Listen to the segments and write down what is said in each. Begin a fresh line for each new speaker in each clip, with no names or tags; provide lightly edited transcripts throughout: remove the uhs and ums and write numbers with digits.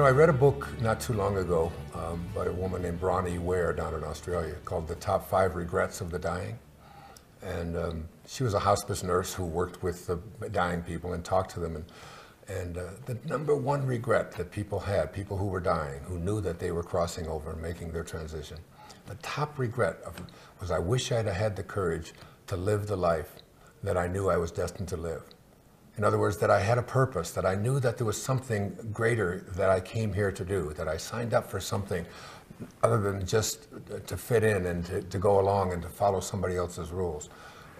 You know, I read a book not too long ago by a woman named Bronnie Ware down in Australia called The Top 5 Regrets of the Dying. And she was a hospice nurse who worked with the dying people and talked to them. And the number one regret that people had, people who were dying, who knew that they were crossing over and making their transition, the top regret was I wish I'd have had the courage to live the life that I knew I was destined to live. In other words, that I had a purpose, that I knew that there was something greater that I came here to do, that I signed up for something other than just to fit in and to go along and to follow somebody else's rules.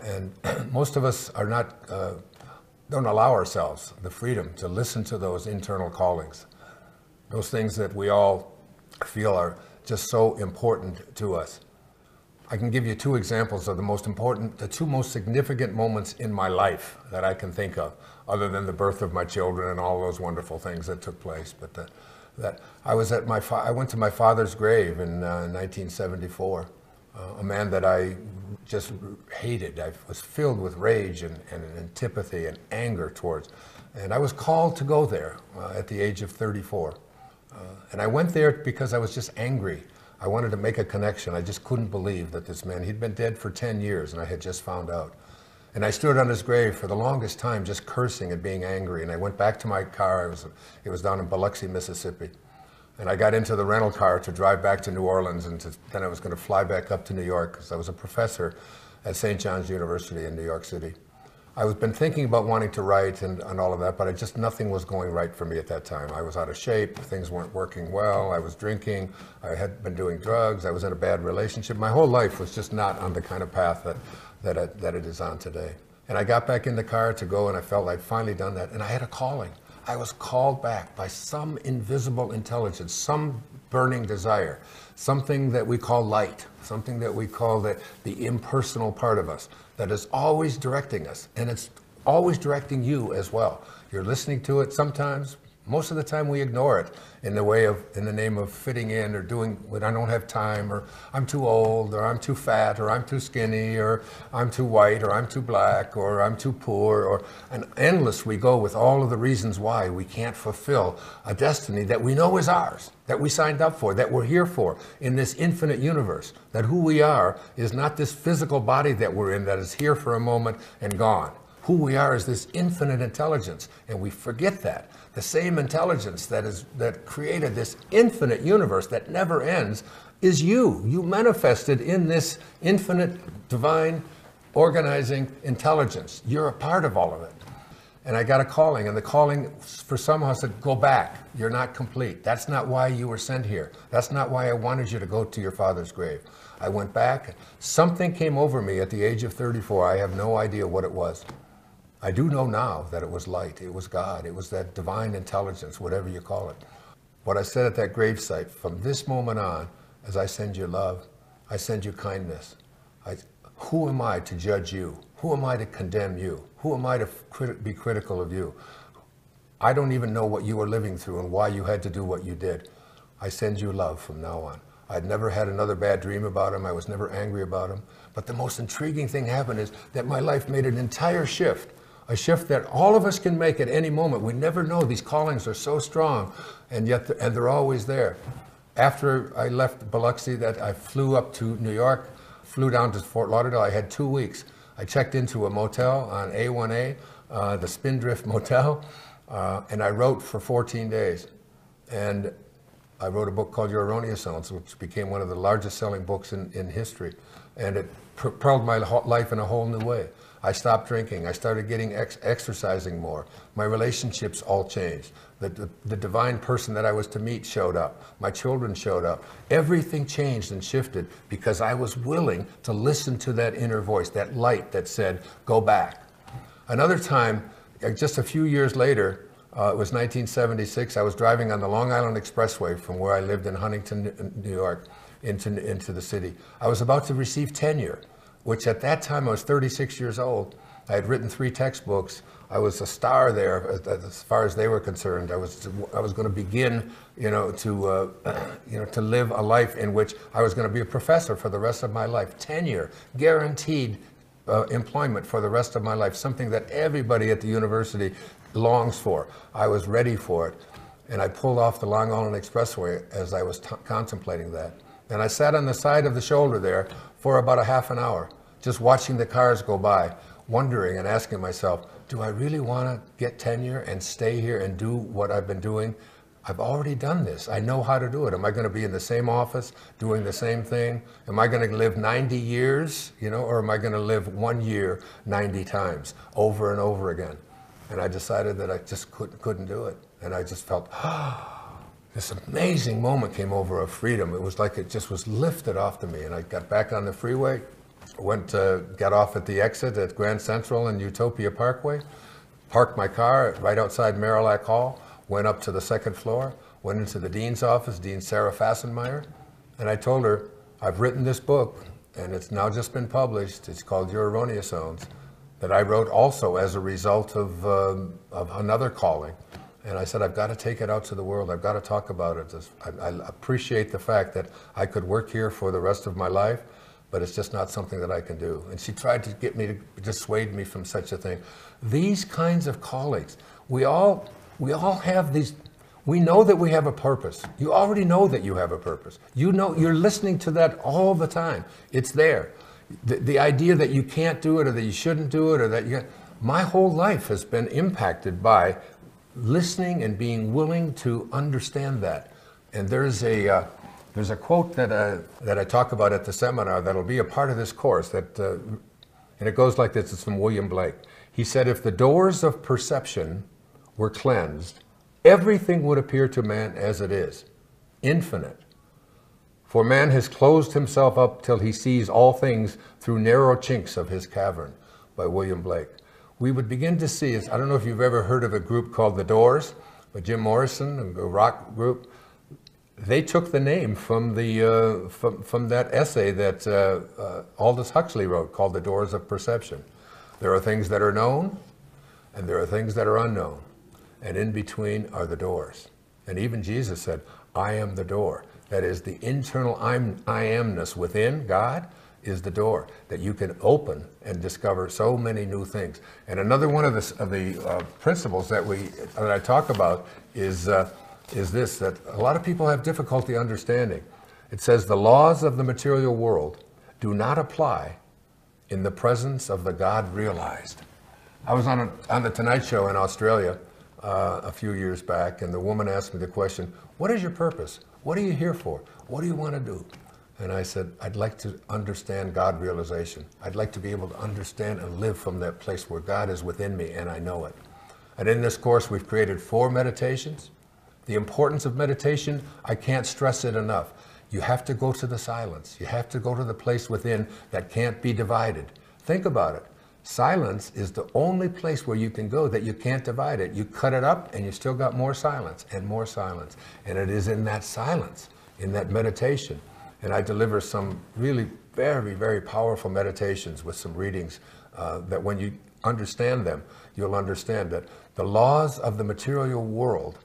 And most of us are not, don't allow ourselves the freedom to listen to those internal callings, those things that we all feel are just so important to us. I can give you two examples of the two most significant moments in my life that I can think of, other than the birth of my children and all those wonderful things that took place. But I went to my father's grave in 1974, a man that I just hated. I was filled with rage and antipathy and anger towards. And I was called to go there at the age of 34. And I went there because I was just angry. I wanted to make a connection. I just couldn't believe that this man, he'd been dead for 10 years and I had just found out. And I stood on his grave for the longest time just cursing and being angry. And I went back to my car. It was down in Biloxi, Mississippi. And I got into the rental car to drive back to New Orleans, and then I was going to fly back up to New York because I was a professor at St. John's University in New York City. I was been thinking about wanting to write and all of that, but nothing was going right for me at that time. I was out of shape, things weren't working well, I was drinking, I had been doing drugs, I was in a bad relationship. My whole life was just not on the kind of path that it is on today. And I got back in the car to go, and I felt I'd finally done that, and I had a calling. I was called back by some invisible intelligence, some burning desire, something that we call light, something that we call the impersonal part of us that is always directing us, and it's always directing you as well. You're listening to it sometimes. Most of the time we ignore it in the name of fitting in or doing when I don't have time, or I'm too old, or I'm too fat, or I'm too skinny, or I'm too white, or I'm too black, or I'm too poor, and endless we go with all of the reasons why we can't fulfill a destiny that we know is ours, that we signed up for, that we're here for in this infinite universe, that who we are is not this physical body that we're in that is here for a moment and gone. Who we are is this infinite intelligence, and we forget that. The same intelligence that created this infinite universe that never ends is you. You manifested in this infinite, divine, organizing intelligence. You're a part of all of it. And I got a calling, and the calling for somehow said, go back. You're not complete. That's not why you were sent here. That's not why I wanted you to go to your father's grave. I went back. Something came over me at the age of 34. I have no idea what it was. I do know now that it was light, it was God, it was that divine intelligence, whatever you call it. What I said at that gravesite, from this moment on, as I send you love, I send you kindness. Who am I to judge you? Who am I to condemn you? Who am I to be critical of you? I don't even know what you were living through and why you had to do what you did. I send you love from now on. I'd never had another bad dream about him. I was never angry about him. But the most intriguing thing happened is that my life made an entire shift. A shift that all of us can make at any moment. We never know. These callings are so strong, and yet they're always there. After I left Biloxi, I flew up to New York, flew down to Fort Lauderdale. I had 2 weeks. I checked into a motel on A1A, the Spindrift Motel, and I wrote for 14 days. And I wrote a book called Your Erroneous Zones, which became one of the largest selling books in history. And it propelled my life in a whole new way. I stopped drinking. I started getting exercising more. My relationships all changed. The divine person that I was to meet showed up. My children showed up. Everything changed and shifted because I was willing to listen to that inner voice, that light that said, go back. Another time, just a few years later, it was 1976, I was driving on the Long Island Expressway from where I lived in Huntington, New York, into the city. I was about to receive tenure, which at that time I was 36 years old. I had written 3 textbooks. I was a star there as far as they were concerned. I was going to begin, to live a life in which I was going to be a professor for the rest of my life. Tenure, guaranteed employment for the rest of my life, something that everybody at the university longs for. I was ready for it. And I pulled off the Long Island Expressway as I was contemplating that. And I sat on the side of the shoulder there for about a half an hour, just watching the cars go by, wondering and asking myself, do I really want to get tenure and stay here and do what I've been doing? I've already done this. I know how to do it. Am I going to be in the same office doing the same thing? Am I going to live 90 years, or am I going to live 1 year 90 times over and over again? And I decided that I just couldn't do it. And I just felt, this amazing moment came over of freedom. It was like it just was lifted off to me. And I got back on the freeway, got off at the exit at Grand Central and Utopia Parkway, parked my car right outside Marillac Hall, went up to the second floor, went into the dean's office, Dean Sarah Fassenmeyer, and I told her, I've written this book, and it's now just been published. It's called Your Erroneous Zones, that I wrote also as a result of another calling. And I said, I've got to take it out to the world. I've got to talk about it. I appreciate the fact that I could work here for the rest of my life, but it's just not something that I can do. And she tried to get me to dissuade me from such a thing. These kinds of callings, we all have these. We know that we have a purpose. You already know that you have a purpose. You know, you're listening to that all the time. It's there. The idea that you can't do it or that you shouldn't do it or that my whole life has been impacted by listening and being willing to understand that. And there's a quote that I talk about at the seminar that'll be a part of this course and it goes like this. It's from William Blake. He said, if the doors of perception were cleansed, everything would appear to man as it is, infinite. For man has closed himself up till he sees all things through narrow chinks of his cavern, by William Blake. We would begin to see, I don't know if you've ever heard of a group called The Doors, by Jim Morrison, a rock group. They took the name from that essay that Aldous Huxley wrote called The Doors of Perception. There are things that are known, and there are things that are unknown. And in between are the doors. And even Jesus said, I am the door. That is, the internal I amness within God is the door that you can open and discover so many new things. And another one of the principles that I talk about is this, that a lot of people have difficulty understanding. It says the laws of the material world do not apply in the presence of the God realized. I was on the Tonight Show in Australia a few years back, and the woman asked me the question, what is your purpose? What are you here for? What do you want to do? And I said, I'd like to understand God realization. I'd like to be able to understand and live from that place where God is within me and I know it. And in this course, we've created 4 meditations. The importance of meditation, I can't stress it enough. You have to go to the silence. You have to go to the place within that can't be divided. Think about it. Silence is the only place where you can go that you can't divide it. You cut it up and you still got more silence and more silence. And it is in that silence, in that meditation. And I deliver some really very, very powerful meditations with some readings that when you understand them, you'll understand that the laws of the material world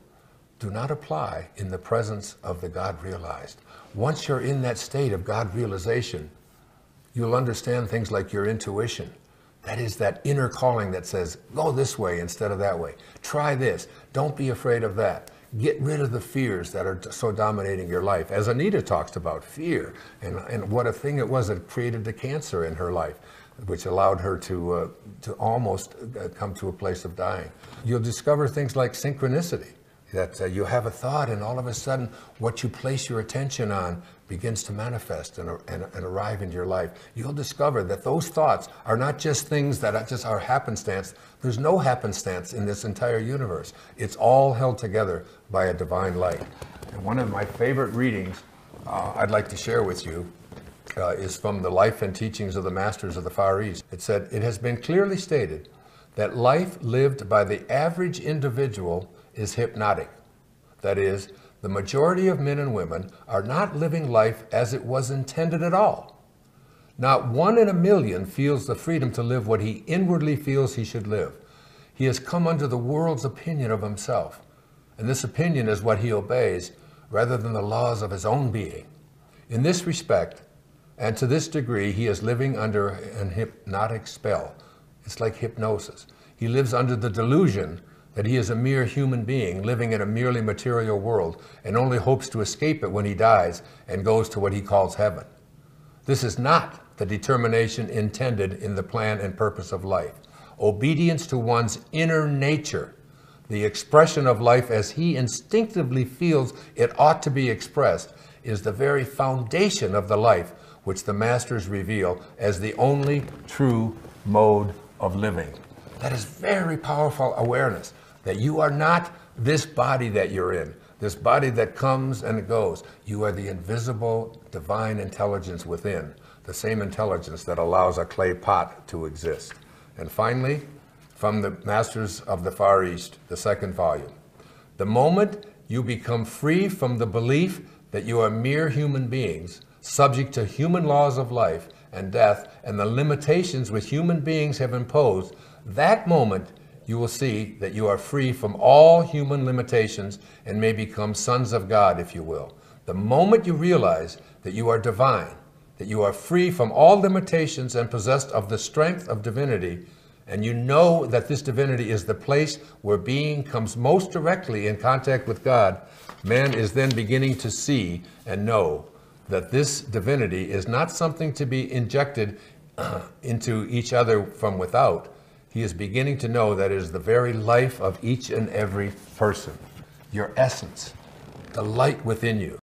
do not apply in the presence of the God realized. Once you're in that state of God realization, you'll understand things like your intuition. That is that inner calling that says, go this way instead of that way. Try this. Don't be afraid of that. Get rid of the fears that are so dominating your life. As Anita talks about fear and what a thing it was that created the cancer in her life, which allowed her to almost come to a place of dying. You'll discover things like synchronicity, that you have a thought and all of a sudden what you place your attention on begins to manifest and arrive in your life. You'll discover that those thoughts are not just things that just are happenstance. There's no happenstance in this entire universe. It's all held together by a divine light. And one of my favorite readings I'd like to share with you is from the Life and Teachings of the Masters of the Far East. It said, it has been clearly stated that life lived by the average individual is hypnotic. That is, the majority of men and women are not living life as it was intended at all. Not 1 in a million feels the freedom to live what he inwardly feels he should live. He has come under the world's opinion of himself, and this opinion is what he obeys rather than the laws of his own being. In this respect, and to this degree, he is living under an hypnotic spell. It's like hypnosis. He lives under the delusion that he is a mere human being living in a merely material world and only hopes to escape it when he dies and goes to what he calls heaven. This is not the determination intended in the plan and purpose of life. Obedience to one's inner nature, the expression of life as he instinctively feels it ought to be expressed, is the very foundation of the life which the masters reveal as the only true mode of living. That is very powerful awareness, that you are not this body that you're in, this body that comes and goes. You are the invisible divine intelligence within, the same intelligence that allows a clay pot to exist. And finally, from the Masters of the Far East, the second volume, the moment you become free from the belief that you are mere human beings, subject to human laws of life and death and the limitations which human beings have imposed, that moment you will see that you are free from all human limitations and may become sons of God, if you will. The moment you realize that you are divine, that you are free from all limitations and possessed of the strength of divinity, and you know that this divinity is the place where being comes most directly in contact with God, man is then beginning to see and know that this divinity is not something to be injected into each other from without. He is beginning to know that it is the very life of each and every person, your essence, the light within you.